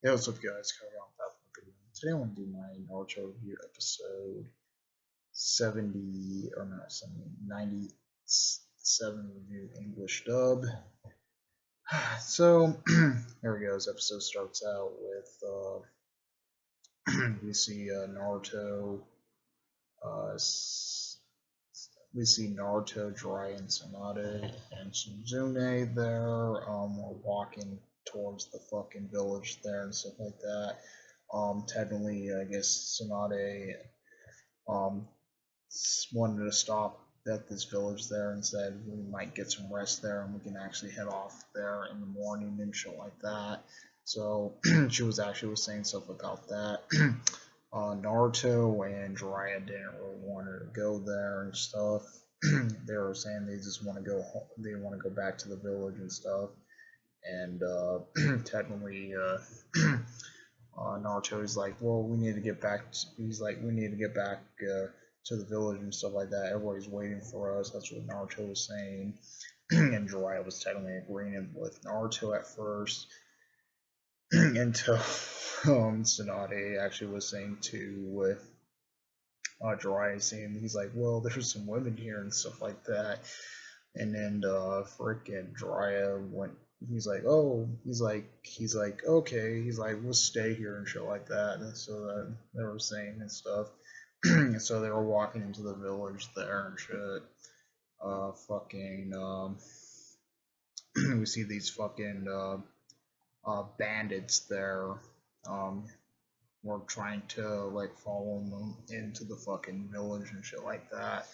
Hey, what's up, guys? Carry on Path of Video. Today I want to do my Naruto review episode 70, or not 70, 97 review English dub. So, here we go. This episode starts out with, we see Naruto, uh, we see Naruto, Jiraiya, and Tsunade, and Shizune there. We're walking towards the fucking village there and stuff like that. Technically, I guess Tsunade um, wanted to stop at this village there and said we might get some rest there and we can actually head off there in the morning and shit like that. So she was saying stuff about that. Naruto and Jiraiya didn't really want her to go there and stuff. They were saying they just want to go home, they want to go back to the village and stuff. And technically, Naruto is like, well, we need to get back. He's like, we need to get back to the village and stuff like that. Everybody's waiting for us. That's what Naruto was saying. And Jiraiya was technically agreeing with Naruto at first until Tsunade actually was saying to Jiraiya, saying he's like, well, there's some women here and stuff like that. And then frickin' Jiraiya went. He's like, okay. He's like, we'll stay here and shit like that. And so they were saying and stuff. And so they were walking into the village there and shit. Fucking. We see these fucking bandits there. We're trying to like follow them into the fucking village and shit like that.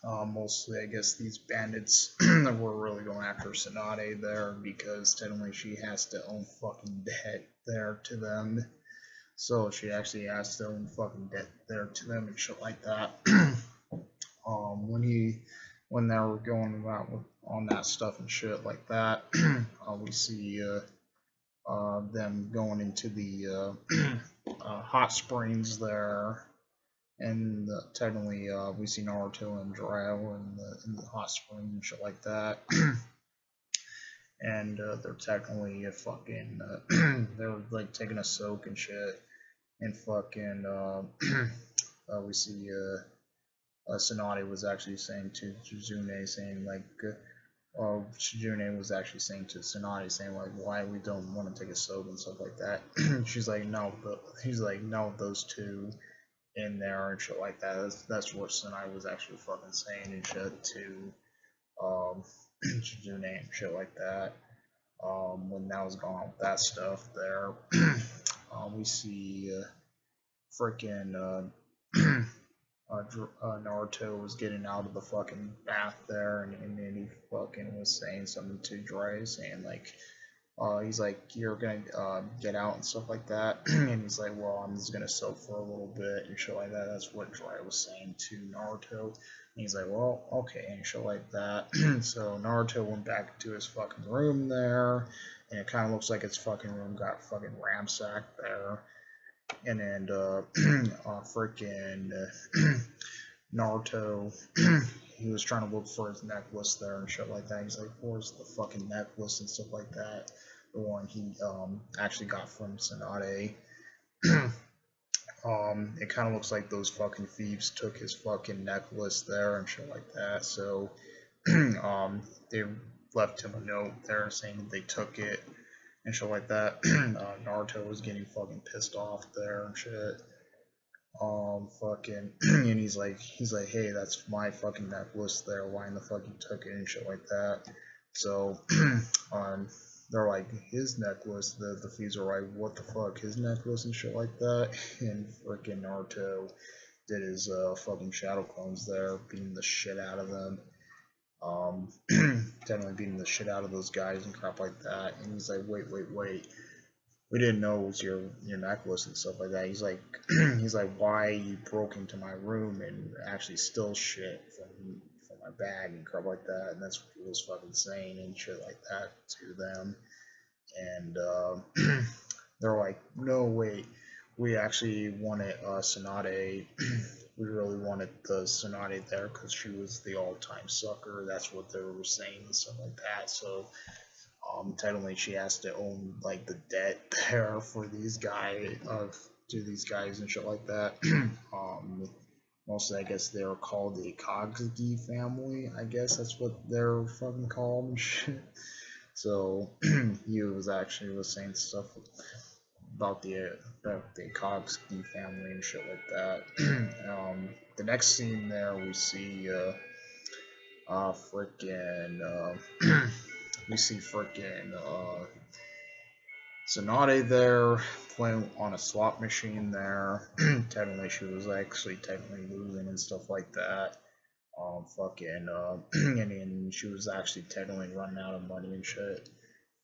Mostly, I guess these bandits were really going after Tsunade there because technically she has to own fucking debt there to them. So she actually has to own fucking debt there to them and shit like that. When they were going about on that stuff and shit like that, we see them going into the hot springs there. And technically, we see Naruto and Jiraiya in the hot spring and shit like that. And they're technically fucking, they're like taking a soak and shit. And fucking, we see Tsunade was actually saying to Shizune, saying like, Shizune was actually saying to Tsunade, saying like, why we don't want to take a soak and stuff like that. She's like, no, but he's like, no, those two in there and shit like that. That's what Sinai was actually fucking saying and shit to Shizune and shit like that. When that was going on with that stuff there, we see freaking Naruto was getting out of the fucking bath there, and then he fucking was saying something to Dre, saying like, he's like, you're gonna get out and stuff like that. And he's like, well, I'm just gonna soak for a little bit and shit like that. That's what Jiraiya was saying to Naruto. And he's like, well, okay, and shit like that. So Naruto went back to his fucking room there, and it kind of looks like his fucking room got fucking ransacked there. And then freaking Naruto, he was trying to look for his necklace there and shit like that. He's like, where's the fucking necklace and stuff like that? The one he actually got from Tsunade. It kind of looks like those fucking thieves took his fucking necklace there and shit like that. So they left him a note there saying that they took it and shit like that. Naruto was getting fucking pissed off there and shit. Fucking, and he's like, hey, that's my fucking necklace there. Why in the fuck you took it and shit like that? So, they're like, his necklace. The thieves are like, what the fuck, his necklace and shit like that. And freaking Naruto did his fucking shadow clones there, beating the shit out of them. Definitely beating the shit out of those guys and crap like that. And he's like, wait, we didn't know it was your necklace and stuff like that. He's like, why you broke into my room and actually stole shit from my bag and crap like that. And that's what he was fucking saying and shit like that to them. And they're like, no, wait, we actually wanted Tsunade. We really wanted the Tsunade there because she was the all-time sucker. That's what they were saying and stuff like that. So technically she has to own like the debt there for these guys to these guys and shit like that. Mostly I guess they were called the Kogsky family. I guess that's what they're fucking called and shit. So he was saying stuff about the Kogsky family and shit like that. The next scene there we see freaking we see freaking Tsunade there playing on a slot machine there. Technically, she was actually technically losing and stuff like that. And then she was actually technically running out of money and shit.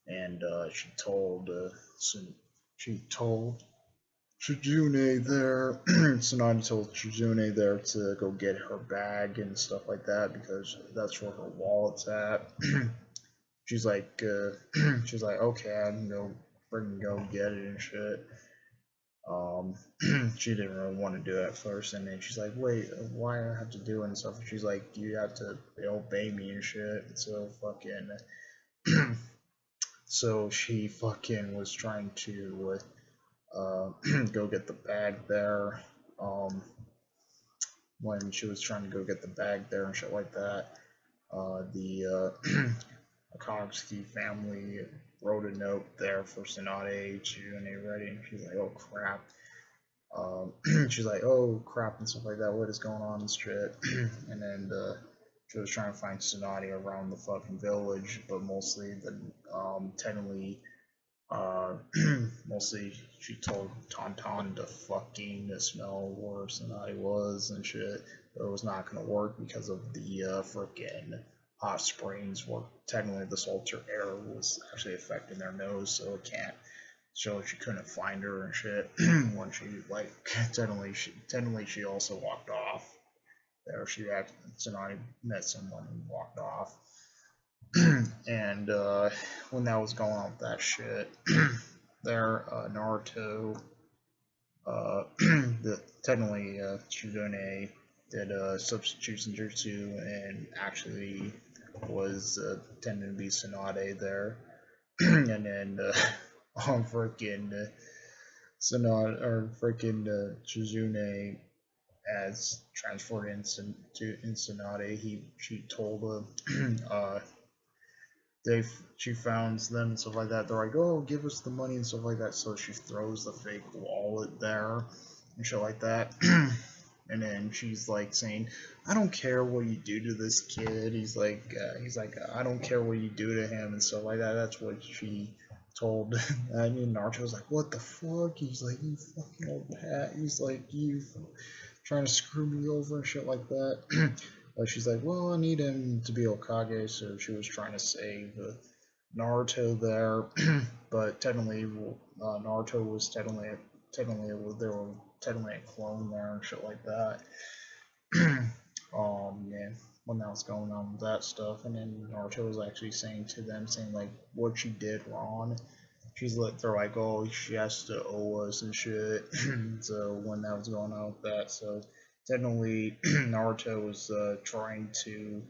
And she told Shizune there, Tsunade told Shizune there to go get her bag and stuff like that because that's where her wallet's at. she's like, she's like, okay, I can go freaking go get it and shit. Um, she didn't really want to do it at first, and then she's like, wait, why do I have to do it and stuff? And she's like, you have to obey me and shit. So fucking, so she fucking was trying to go get the bag there. When she was trying to go get the bag there and shit like that, the Akatsuki family wrote a note there for Tsunade to ready, and she's like, oh crap. She's like, oh crap and stuff like that, what is going on and shit. And then she was trying to find Tsunade around the fucking village, but mostly technically mostly she told Tauntaun to fucking smell where Tsunade was and shit, but it was not gonna work because of the frickin' hot springs where technically the salter air was actually affecting their nose, so it can't. So she couldn't find her and shit. When she like technically she also walked off. There she had Tsunade met someone and walked off. And when that was going on with that shit, there Naruto, technically Shizune did substitution jutsu and actually was tending to be Tsunade there, and then on freaking Tsunade or freaking Shizune as transferred into Tsunade, she told she founds them and stuff like that. They're like, oh, give us the money and stuff like that. So she throws the fake wallet there and shit like that. And then she's like saying, I don't care what you do to this kid. He's like, I don't care what you do to him and stuff like that. That's what she told. I mean, Naruto was like, what the fuck? He's like, you fucking old hat. He's like, you trying to screw me over and shit like that. She's like, well, I need him to be Hokage, so she was trying to save Naruto there. But technically, Naruto was technically there were technically a clone there and shit like that. Yeah, when that was going on with that stuff, and then Naruto was actually saying to them, saying like what she did wrong. They're like, oh, she has to owe us and shit. So when that was going on with that, so technically Naruto was trying to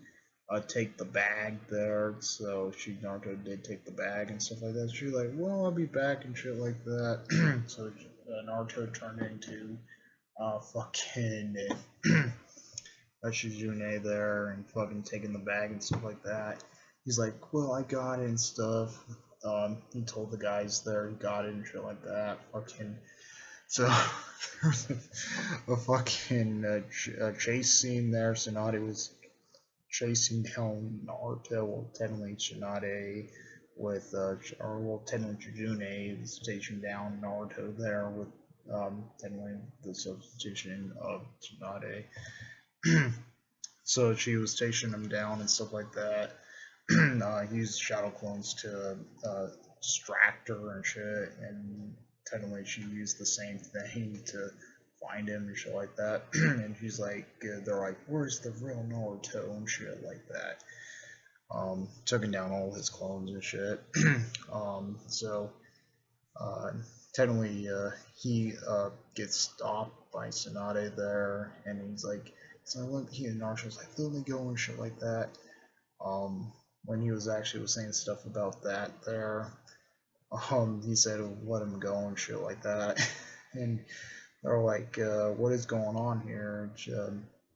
take the bag there, so Naruto did take the bag and stuff like that. She's like, well, I'll be back and shit like that. So Naruto turned into fucking Shizune there and fucking taking the bag and stuff like that. He's like, well, I got it and stuff. He told the guys there he got it and shit like that. Fucking. So there's a fucking chase scene there. Tsunade was chasing down Naruto, well, technically Tsunade with, technically Shizune is chasing down Naruto there with, technically the substitution of Tsunade. So she was chasing him down and stuff like that. Used shadow clones to distract her and shit, and technically she used the same thing to find him and shit like that. And she's like, they're like, where's the real Naruto and shit like that. Taking down all his clones and shit. So technically he gets stopped by Tsunade there, and he's like, so he and Naruto's like, let me go and shit like that. when he was actually saying stuff about that there. He said let him go and shit like that, and they're like, what is going on here?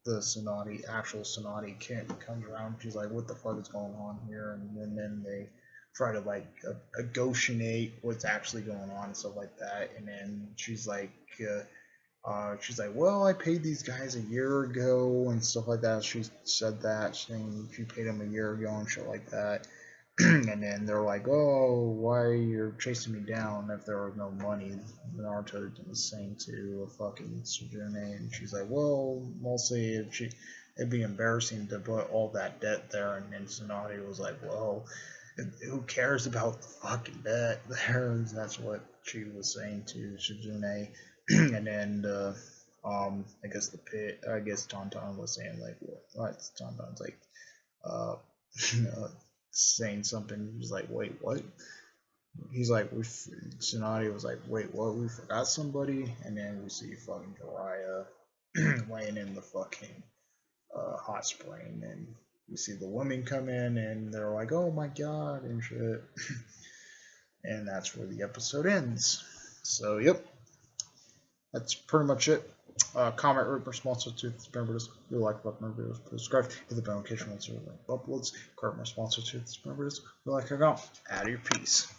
The Sonati, actual Sonati kid comes around. She's like, what the fuck is going on here? And then they try to like negotiate what's actually going on and stuff like that. And then she's like, well, I paid these guys a year ago and stuff like that. She said that, saying she paid them a year ago and shit like that. And then they're like, oh, why you're chasing me down if there was no money? Naruto was saying to fucking Suzune, and she's like, well, mostly it'd be embarrassing to put all that debt there. And then Tsunade was like, well, who cares about the fucking debt there? And that's what she was saying to Suzune. And then I guess Tauntaun was saying like, what? Tauntaun's like, uh, saying something. He's like, wait, what? He's like, Tsunade was like, wait, what? We forgot somebody? And then we see fucking Jiraiya laying in the fucking hot spring, and we see the women come in, and they're like, oh my god, and shit. And that's where the episode ends. So, yep, that's pretty much it. Comment, rate, responsive to this. Remember this. If you like what my videos, please subscribe. Hit the bell notification once you like uploads. Comment, responsive to this. Remember this. If you like, I go. Out of your piece.